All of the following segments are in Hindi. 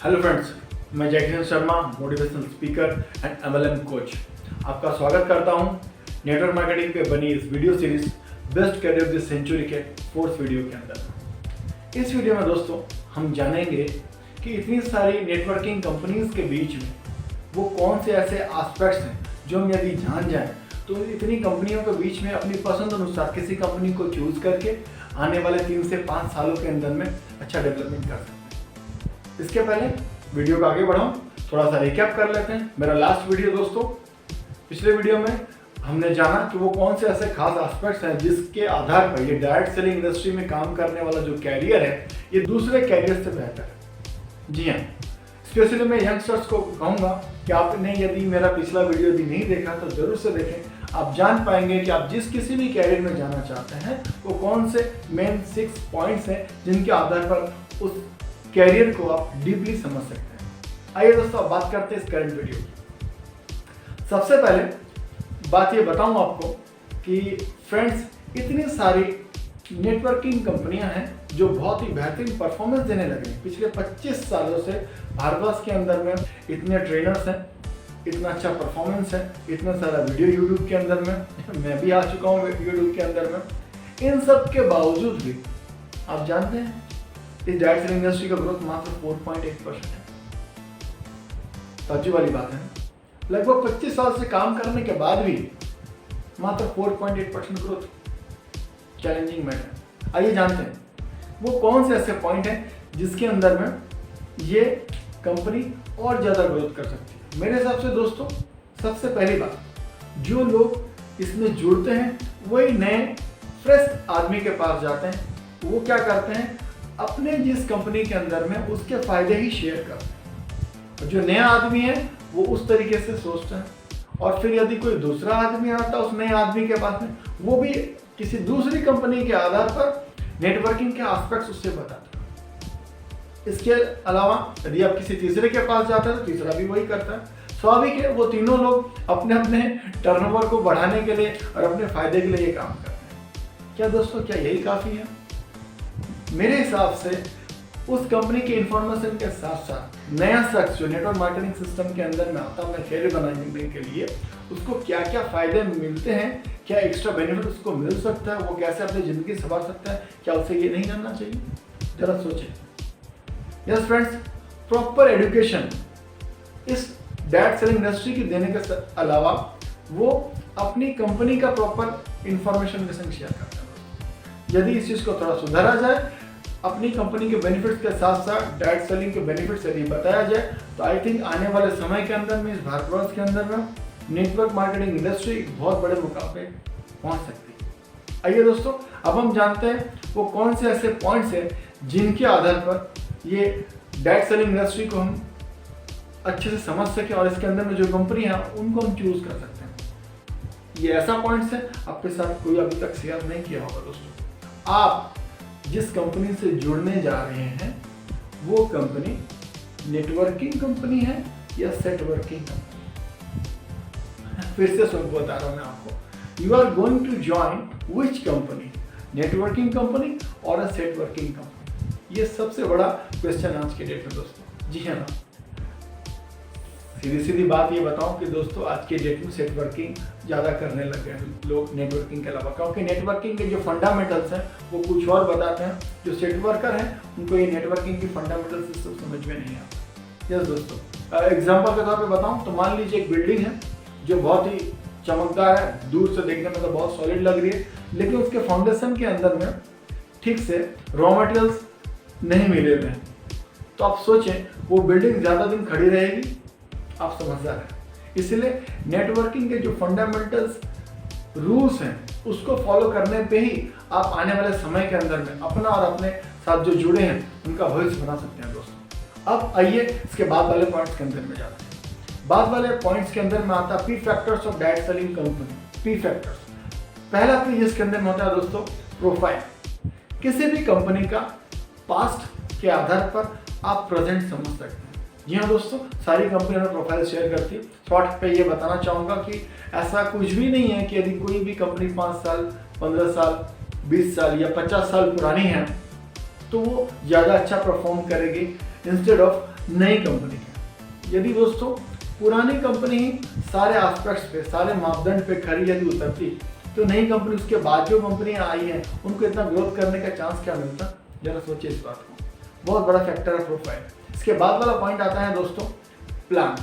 हेलो फ्रेंड्स, मैं Jaikishan Sharma, motivational speaker and MLM कोच। आपका स्वागत करता हूं नेटवर्क मार्केटिंग पे बनी इस video series best career of the century के फोर्थ वीडियो के अंदर। इस वीडियो में दोस्तों हम जानेंगे कि इतनी सारी नेटवर्किंग कंपनीज के बीच में वो कौन से ऐसे एस्पेक्ट्स हैं जो हम यदि जान जाएं तो इतनी कंपनियों के बीच में अपनी पसंद अनुसार किसी कंपनी को चूज करके आने वाले 3 से 5 सालों के अंदर में अच्छा डेवलपमेंट कर सकते हैं। इसके पहले वीडियो को आगे बढ़ाऊं, थोड़ा सा रिकैप कर लेते हैं। मेरा लास्ट वीडियो दोस्तों, पिछले वीडियो में हमने जाना कि वो कौन से ऐसे खास एस्पेक्ट्स हैं जिसके आधार पर ये डायरेक्ट सेलिंग इंडस्ट्री में काम करने वाला जो कैरियर है ये दूसरे कैरियर से बेहतर है। जी हाँ, स्पेशली मैं यंगस्टर्स को कहूँगा कि आपने यदि मेरा पिछला वीडियो यदि नहीं देखा तो जरूर से देखें। आप जान पाएंगे कि आप जिस किसी भी कैरियर में जाना चाहते हैं वो कौन से मेन 6 पॉइंट्स हैं जिनके आधार पर उस कैरियर को आप डीपली समझ सकते हैं। आइए दोस्तों अब बात करते हैं इस करंट वीडियो की। सबसे पहले बात ये बताऊं आपको कि फ्रेंड्स इतनी सारी नेटवर्किंग कंपनियां हैं जो बहुत ही बेहतरीन परफॉर्मेंस देने लगे हैं। पिछले 25 सालों से भारतवर्ष के अंदर में इतने ट्रेनर्स हैं, इतना अच्छा परफॉर्मेंस है, इतना सारा वीडियो यूट्यूब के अंदर में, मैं भी आ चुका हूँ यूट्यूब के अंदर में। इन सब के बावजूद भी आप जानते हैं इस डायरेक्ट सेलिंग इंडस्ट्री का ग्रोथ मात्र 4.8% है। ताज्जुब वाली बात है, लगभग 25 साल से काम करने के बाद भी मात्र 4.8% ग्रोथ, चैलेंजिंग मैटर। आइए जानते हैं वो कौन से ऐसे पॉइंट हैं जिसके अंदर में ये कंपनी और ज़्यादा ग्रोथ कर सकती है। मेरे हिसाब से दोस्तों सबसे पहली बात, जो लोग इसमें जुड़ते हैं वही नए फ्रेश आदमी के पास जाते हैं। वो क्या करते हैं, अपने जिस कंपनी के अंदर में उसके फायदे ही शेयर करते हैं। जो नया आदमी है वो उस तरीके से सोचता है, और फिर यदि कोई दूसरा आदमी आता है उस नए आदमी के पास में, वो भी किसी दूसरी कंपनी के आधार पर नेटवर्किंग के एस्पेक्ट्स उससे बताता है। इसके अलावा यदि आप किसी तीसरे के पास जाते हैं तो तीसरा भी वही करता है। स्वाभाविक है, वो तीनों लोग अपने अपने टर्नओवर को बढ़ाने के लिए और अपने फायदे के लिए ये काम करते हैं। क्या दोस्तों, क्या यही काफ़ी है? मेरे हिसाब से उस कंपनी की इंफॉर्मेशन के साथ साथ नया शख्स जो नेटवर्क मार्केटिंग सिस्टम के अंदर में आता है अपने कैरियर बनाने के लिए, उसको क्या क्या फायदे मिलते हैं, क्या एक्स्ट्रा बेनिफिट उसको मिल सकता है, वो कैसे अपनी ज़िंदगी संवार सकता है, क्या उसे ये नहीं जानना चाहिए? जरा सोचें। यस फ्रेंड्स, प्रॉपर एजुकेशन इस डायरेक्ट सेलिंग इंडस्ट्री की देने के अलावा वो अपनी कंपनी का प्रॉपर इंफॉर्मेशन के संग शेयर करता है। यदि इस चीज़ को थोड़ा सुधारा जाए, अपनी कंपनी के बेनिफिट्स के साथ साथ डायरेक्ट सेलिंग के बेनिफिट्स यदि बताया जाए, तो आई थिंक आने वाले समय के अंदर में इस भारतवर्ष के अंदर में नेटवर्क मार्केटिंग इंडस्ट्री बहुत बड़े मुकाम पे पहुंच सकती है। आइए दोस्तों अब हम जानते हैं वो कौन से ऐसे पॉइंट्स हैं जिनके आधार पर ये डायरेक्ट सेलिंग इंडस्ट्री को हम अच्छे से समझ सकें और इसके अंदर में जो कंपनी है उनको हम चूज कर सकते हैं। ये ऐसा पॉइंट्स है आपके साथ कोई अभी तक शेयर नहीं किया होगा दोस्तों। आप जिस कंपनी से जुड़ने जा रहे हैं वो कंपनी नेटवर्किंग कंपनी है या सेटवर्किंग कंपनी? फिर से सब बता रहा हूं मैं आपको, you are going to join which company, networking company और अ सेटवर्किंग कंपनी? ये सबसे बड़ा क्वेश्चन आज के डेट में दोस्तों। जी हाँ, सीधी सीधी बात ये बताऊं कि दोस्तों आज के डेट में सेटवर्किंग ज़्यादा करने लग गए हैं लोग नेटवर्किंग के अलावा, क्योंकि नेटवर्किंग के जो फंडामेंटल्स हैं वो कुछ और बताते हैं। जो सेटवर्कर हैं उनको ये नेटवर्किंग की फंडामेंटल सिस्टम समझ में नहीं आता। यस दोस्तों, एग्जाम्पल के तौर पे बताऊं तो मान लीजिए एक बिल्डिंग है जो बहुत ही चमकदार है, दूर से देखने में तो बहुत सॉलिड लग रही है, लेकिन उसके फाउंडेशन के अंदर में ठीक से रॉ मटेरियल्स नहीं मिले हुए हैं। तो आप सोचें वो बिल्डिंग ज़्यादा दिन खड़ी रहेगी? आप समझदार हैं। इसलिए नेटवर्किंग के जो फंडामेंटल्स रूल्स हैं उसको फॉलो करने पे ही आप आने वाले समय के अंदर में अपना और अपने साथ जो जुड़े हैं उनका भविष्य बना सकते हैं दोस्तों। अब आइए इसके बाद वाले पॉइंट्स के अंदर में जाते हैं। बाद वाले पॉइंट्स के अंदर में आता है P factors of direct selling company. P factors, पहला पी जिसके अंदर में होता है दोस्तों प्रोफाइल। किसी भी कंपनी का पास्ट के आधार पर आप प्रेजेंट समझ सकते हैं। जी हाँ दोस्तों, सारी कंपनियां प्रोफाइल शेयर करती है। शॉर्ट पे ये बताना चाहूँगा कि ऐसा कुछ भी नहीं है कि यदि कोई भी कंपनी 5 साल, 15 साल, 20 साल या 50 साल पुरानी है तो वो ज़्यादा अच्छा परफॉर्म करेगी इंस्टेड ऑफ नई कंपनी है। यदि दोस्तों पुरानी कंपनी ही सारे एस्पेक्ट्स पे, सारे मापदंड पे खरी यदि उतरती, तो नई कंपनी उसके बाद जो कंपनियां आई हैं उनको इतना ग्रोथ करने का चांस क्या मिलता? जरा सोचिए इस बात को। बहुत बड़ा फैक्टर है प्रोफाइल। इसके बाद वाला पॉइंट आता है दोस्तों प्लान।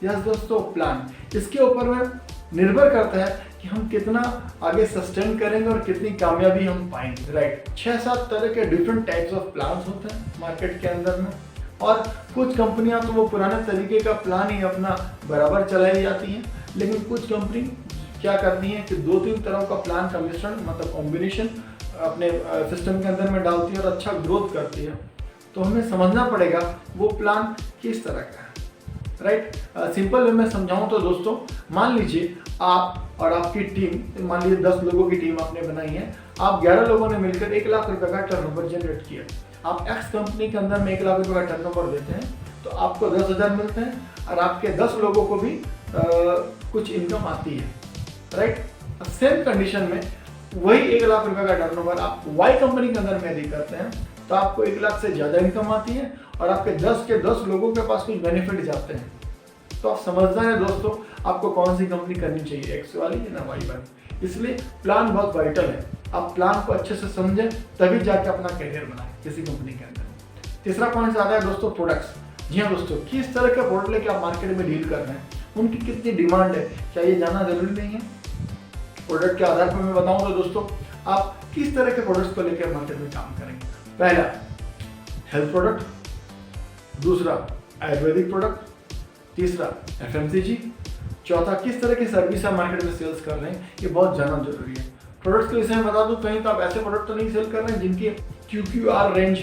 यस दोस्तों, प्लान इसके ऊपर में निर्भर करता है कि हम कितना आगे सस्टेन करेंगे और कितनी कामयाबी हम पाएंगे। राइट, 6-7 तरह के डिफरेंट टाइप्स ऑफ प्लान्स होते हैं मार्केट के अंदर में, और कुछ कंपनियां तो वो पुराने तरीके का प्लान ही अपना बराबर चलाई जाती हैं, लेकिन कुछ कंपनी क्या करती हैं कि 2-3 तरह का प्लान का मिश्रण, मतलब कॉम्बिनेशन अपने सिस्टम के अंदर में डालती है और अच्छा ग्रोथ करती है। तो हमें समझना पड़ेगा वो प्लान किस तरह का है। राइट, सिंपल वे में समझाऊं तो दोस्तों, मान लीजिए आप और आपकी टीम, मान लीजिए 10 लोगों की टीम आपने बनाई है, आप 11 लोगों ने मिलकर 1 लाख रुपए का टर्नओवर जनरेट किया। आप एक्स कंपनी के अंदर में 1 लाख रुपए का टर्नओवर देते हैं, तो आपको 10,000 मिलते हैं और आपके 10 लोगों को भी कुछ इनकम आती है। राइट, सेम कंडीशन में वही 1 लाख रुपए का टर्नओवर आप वाई कंपनी के अंदर में यदि करते हैं, तो आपको 1 लाख से ज़्यादा इनकम आती है और आपके 10 के 10 लोगों के पास कुछ बेनिफिट जाते हैं। तो आप समझना है दोस्तों, आपको कौन सी कंपनी करनी चाहिए, एक्स वाली या ना वाई वाली। इसलिए प्लान बहुत वाइटल है। आप प्लान को अच्छे से समझें, तभी जाके अपना करियर बनाएं किसी कंपनी के अंदर। तीसरा पॉइंट आता है दोस्तों प्रोडक्ट्स। जी हाँ दोस्तों, किस तरह के प्रोडक्ट लेके आप मार्केट में डील कर रहे हैं, उनकी कितनी डिमांड है, क्या ये जानना जरूरी नहीं है? प्रोडक्ट के आधार पर मैं बताऊं तो दोस्तों, आप किस तरह के प्रोडक्ट्स को लेकर मार्केट में काम करेंगे। पहला, हेल्थ प्रोडक्ट, दूसरा आयुर्वेदिक प्रोडक्ट, तीसरा FMCG, चौथा किस तरह की सर्विस आप मार्केट में सेल्स कर रहे हैं, ये बहुत जानना जरूरी है। प्रोडक्ट्स के विषय में बता दूं, कहीं तो आप ऐसे प्रोडक्ट तो नहीं सेल कर रहे हैं जिनकी QQR रेंज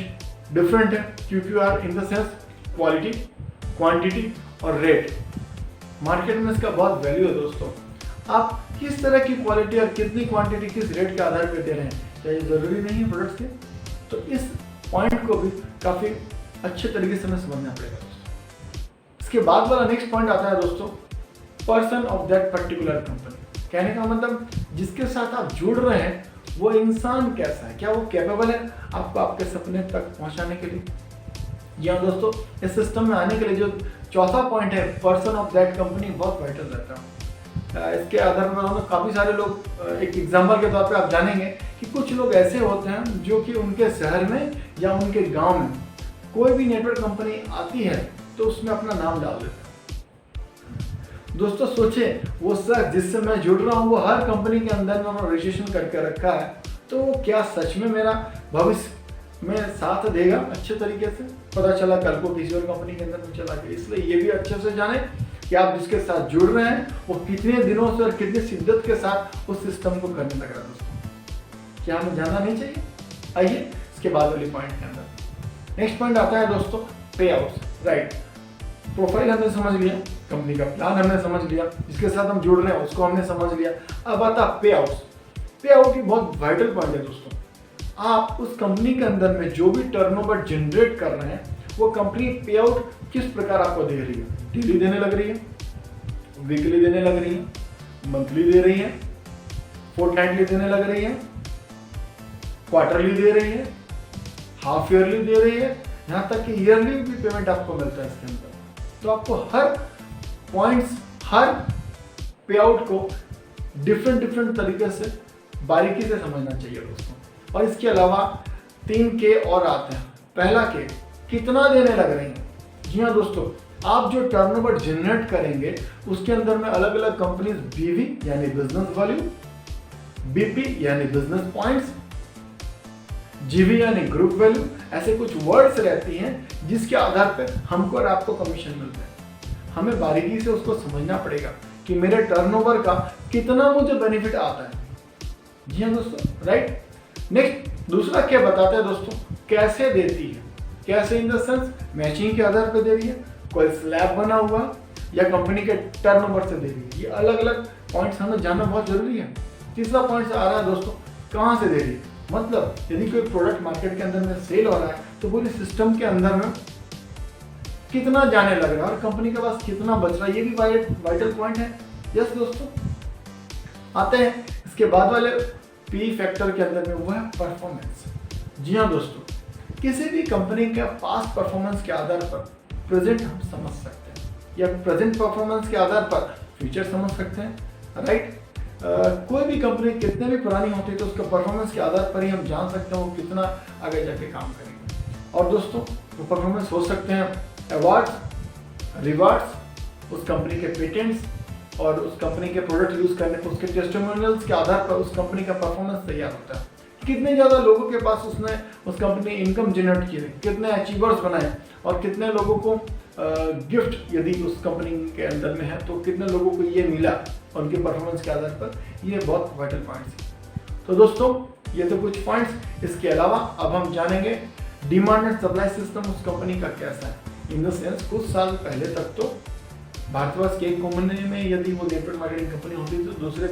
डिफरेंट है। QQR in the sense quality, quantity और रेट। मार्केट में इसका बहुत वैल्यू है दोस्तों। आप किस तरह की क्वालिटी और कितनी क्वांटिटी किस रेट के आधार पर दे रहे हैं, क्या ये जरूरी नहीं है प्रोडक्ट्स के? तो इस पॉइंट को भी काफी अच्छे तरीके से हमें समझना पड़ेगा दोस्तों। इसके बाद वाला नेक्स्ट पॉइंट आता है दोस्तों person of that particular company. कहने का मतलब जिसके साथ आप जुड़ रहे हैं वो इंसान कैसा है, क्या वो कैपेबल है आपको आपके सपने तक पहुंचाने के लिए। जी हाँ दोस्तों, इस सिस्टम में आने के लिए जो चौथा पॉइंट है पर्सन ऑफ दैट कंपनी, बहुत वाइटल रहता है। इसके आधार पर काफ़ी सारे लोग, एक एग्जाम्पल के तौर पे आप जानेंगे कि कुछ लोग ऐसे होते हैं जो कि उनके शहर में या उनके गांव में कोई भी नेटवर्क कंपनी आती है तो उसमें अपना नाम डाल देते हैं। दोस्तों सोचें, वो शख्स जिससे मैं जुड़ रहा हूँ वो हर कंपनी के अंदर में रजिस्ट्रेशन करके रखा है, तो वो क्या सच में मेरा भविष्य में साथ देगा अच्छे तरीके से? पता चला कल को किसी और कंपनी के अंदर में चला गया। इसलिए ये भी अच्छे से जाने कि आप जिसके साथ जुड़ रहे हैं वो कितने दिनों से और कितनी शिद्दत के साथ उस सिस्टम को करने लग रहा है दोस्तों। क्या हमें जानना नहीं चाहिए? आइए इसके बाद वाले पॉइंट के अंदर नेक्स्ट पॉइंट आता है दोस्तों पे आउट्स। राइट, प्रोफाइल हमने समझ लिया, कंपनी का प्लान हमने समझ लिया, जिसके साथ हम जुड़ रहे हैं उसको हमने समझ लिया। अब आता पे आउट्स। पे आउट ही बहुत वाइटल पॉइंट है दोस्तों। आप उस कंपनी के अंदर में जो भी टर्नओवर जनरेट कर रहे हैं वो कंपनी पे आउट किस प्रकार आपको दे रही है। डेली देने लग रही है, वीकली देने लग रही है, मंथली दे रही है, फोर्टनाइटली देने लग रही है, क्वार्टरली दे रही है, हाफ ईयरली दे रही है, यहाँ तक कि ईयरली भी पेमेंट आपको मिलता है इसके अंदर। तो आपको हर पॉइंट्स, हर पे आउट को डिफरेंट तरीके से बारीकी से समझना चाहिए दोस्तों। और इसके अलावा 3 के और आते हैं। पहला के, कितना देने लग रही हैं। जी हाँ दोस्तों, आप जो टर्नओवर जनरेट करेंगे उसके अंदर में अलग अलग कंपनीज BV यानी बिजनेस वैल्यू, BP यानी बिजनेस पॉइंट्स, GV यानी ग्रुप वैल्यू, ऐसे कुछ वर्ड्स रहती हैं जिसके आधार पर हमको और आपको कमीशन मिलता है। हमें बारीकी से उसको समझना पड़ेगा कि मेरे टर्नओवर का कितना मुझे बेनिफिट आता है। जी हाँ दोस्तों, राइट। नेक्स्ट दूसरा क्या बताते हैं दोस्तों, कैसे देती है। कैसे इन द सेंस मैचिंग के आधार पर दे रही है, कोई स्लैब बना हुआ या कंपनी के टर्नओवर से दे रही है। ये अलग अलग पॉइंट्स हमें जानना बहुत जरूरी है। तीसरा पॉइंट आ रहा है दोस्तों, कहाँ से दे रही है। मतलब यदि कोई प्रोडक्ट मार्केट के अंदर में सेल हो रहा है तो पूरी सिस्टम के अंदर में कितना जाने लग रहा है और कंपनी के पास कितना बच रहा है, ये भी वाइटल पॉइंट है। यस दोस्तों, आते हैं इसके बाद वाले P फैक्टर के अंदर में, वो है परफॉर्मेंस। जी हाँ दोस्तों, किसी भी कंपनी के पास्ट परफॉर्मेंस के आधार पर प्रेजेंट हम समझ सकते हैं या प्रेजेंट परफॉर्मेंस के आधार पर फ्यूचर समझ सकते हैं, राइट। कोई भी कंपनी कितने भी पुरानी होती है तो उसका परफॉर्मेंस के आधार पर ही हम जान सकते हैं वो कितना आगे जाके काम करेंगे। और दोस्तों वो परफॉर्मेंस हो सकते हैं अवार्ड्स, रिवार्ड्स, उस कंपनी के पेटेंट्स और उस कंपनी के प्रोडक्ट यूज़ करने पर उसके टेस्टिमोनियल्स के आधार पर उस कंपनी का परफॉर्मेंस तैयार होता है। कितने ज़्यादा लोगों के पास उसने उस कंपनी ने इनकम जनरेट की है, कितने अचीवर्स बनाए और कितने लोगों को गिफ्ट यदि उस कंपनी के अंदर में है तो कितने लोगों को ये मिला उनके परफॉर्मेंस के आधार पर। ये बहुत वाइटल पॉइंट्स हैं। तो दोस्तों ये तो कुछ पॉइंट्स। इसके अलावा अब हम जानेंगे डिमांड एंड सप्लाई सिस्टम उस कंपनी का कैसा है। इन द सेंस कुछ साल पहले तक तो भारतवर्ष के एक कोने में यदि वो नेटवर्क मार्केटिंग कंपनी होती तो दूसरे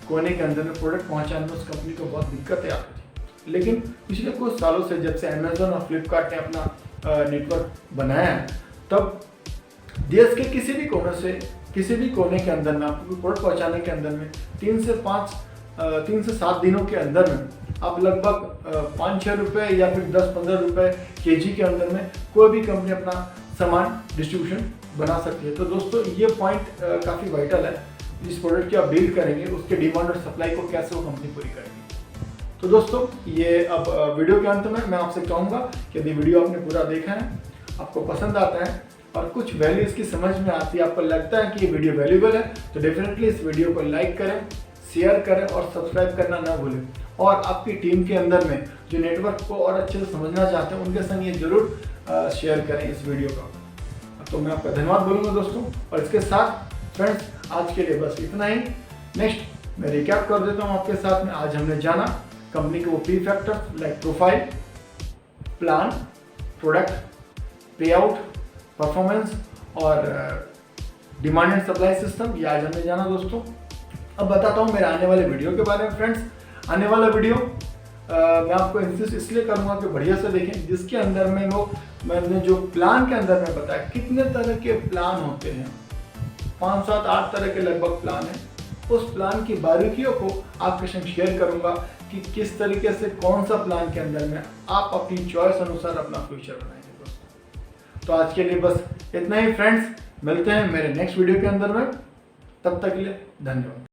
कोने के अंदर में प्रोडक्ट पहुंचाने में उस कंपनी को बहुत दिक्कतें आती थी। लेकिन पिछले कुछ सालों से जब से अमेजोन और फ्लिपकार्ट ने अपना नेटवर्क बनाया है तब देश के किसी भी कोने से किसी भी कोने के अंदर में आपको प्रोडक्ट पहुंचाने के अंदर में 3 से 7 दिनों के अंदर में आप लगभग 5-6 रुपये या फिर 10-15 रुपये केजी के अंदर में कोई भी कंपनी अपना सामान डिस्ट्रीब्यूशन बना सकती है। तो दोस्तों ये पॉइंट काफ़ी वाइटल है। जिस प्रोडक्ट की आप डील करेंगे उसके डिमांड और सप्लाई को कैसे वो कंपनी पूरी करेगी। तो दोस्तों ये अब वीडियो के अंत में मैं आपसे कहूँगा कि यदि वीडियो आपने पूरा देखा है, आपको पसंद आता है और कुछ वैल्यू इसकी समझ में आती है, आपको लगता है कि ये वीडियो वैल्यूबल है तो डेफिनेटली इस वीडियो को लाइक करें, शेयर करें और सब्सक्राइब करना ना भूलें। और आपकी टीम के अंदर में जो नेटवर्क को और अच्छे से समझना चाहते हैं उनके संग ये जरूर शेयर करें इस वीडियो का। तो मैं आपका धन्यवाद बोलूँगा दोस्तों। और इसके साथ फ्रेंड्स आज के लिए बस इतना ही। नेक्स्ट मैं रिकैप कर देता हूँ आपके साथ में। आज हमने जाना कंपनी के वो P factors like profile, plan, product, पे आउट, परफॉर्मेंस और डिमांड एंड सप्लाई सिस्टम। ये आज हमने जाना दोस्तों। अब बताता हूँ मेरे आने वाले वीडियो के बारे में। फ्रेंड्स आने वाला वीडियो मैं आपको इंसिस्ट इसलिए करूँगा कि बढ़िया से देखें, जिसके अंदर में मैंने जो प्लान के अंदर में बताया कितने तरह के प्लान होते हैं, 5, 7, 8 तरह के लगभग प्लान है। उस प्लान की बारीकियों को आपके संग शेयर करूंगा कि किस तरीके से कौन सा प्लान के अंदर में आप अपनी चॉइस अनुसार अपना फ्यूचर बनाएंगे दोस्तों। तो आज के लिए बस इतना ही फ्रेंड्स। मिलते हैं मेरे नेक्स्ट वीडियो के अंदर में। तब तक के लिए धन्यवाद।